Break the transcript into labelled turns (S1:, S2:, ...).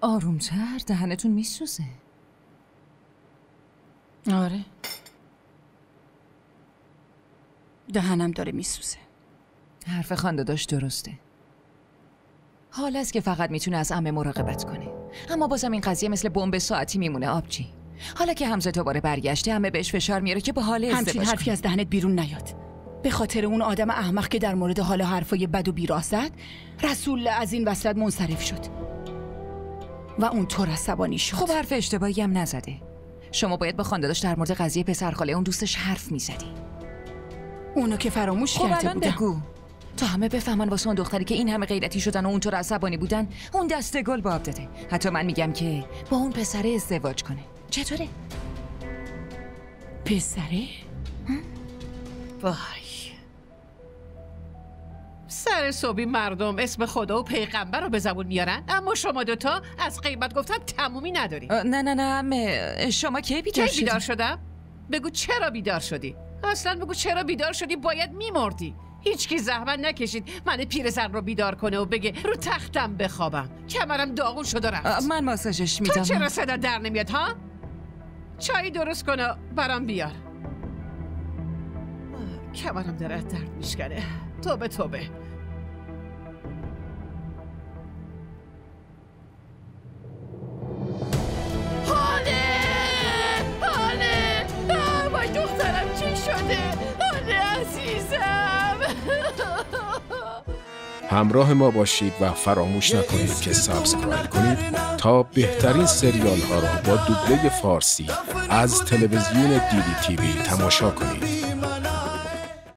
S1: آرومتر، دهنتون میسوزه.
S2: آره، دهنم داره میسوزه.
S1: حرف خانداداش درسته. حال است که فقط میتونه از عمه مراقبت کنه، اما بازم این قضیه مثل بمب ساعتی میمونه آبجی. حالا که حمزه دوباره برگشته، عمه بهش فشار میاره که با حال ازدواج
S2: همچین حرفی از دهنت بیرون نیاد. به خاطر اون آدم احمق که در مورد حال حرفای بد و بیراه زد، رسول از این وصلت منصرف شد و اون طور عصبانی شد.
S1: خب حرف اشتباهی هم نزده. شما باید با خانداداش در مورد قضیه پسرخاله اون دوستش حرف میزدی.
S2: اونو که فراموش
S1: خب
S2: کرده
S1: الان
S2: بودم.
S1: بگو تا همه بفهمن واسه اون دختری که این همه غیرتی شدن و اونطور عصبانی بودن، اون دسته گل به آب داده. حتی من میگم که با اون پسره ازدواج کنه. چطوره؟
S2: پسره؟
S3: وای، سر صبحی مردم اسم خدا و پیغمبر رو به زبون میارن، اما شما دوتا از غیبت گفتن تمومی نداری.
S1: نه عمه، شما کی بیدار شدی؟
S3: کی بیدار شدم؟ بگو چرا بیدار شدی؟ اصلا بگو چرا بیدار شدی؟ باید میمردی. هیچکی زحمت نکشید من پیرزن رو بیدار کنه و بگه رو تختم بخوابم. کمرم داغون شد و رفت.
S1: من ماساژش میدم.
S3: تو چرا صدا در نمیاد ها؟ چای درست کنه برام بیار. کمرم داره درد میشکنه. توبه توبه. حاله وای دخترم چی شده؟ حاله عزیزم.
S4: همراه ما باشید و فراموش نکنید که سابسکرایب کنید تا بهترین سریال ها را با دوبله فارسی از تلویزیون دیدی تیوی تماشا کنید.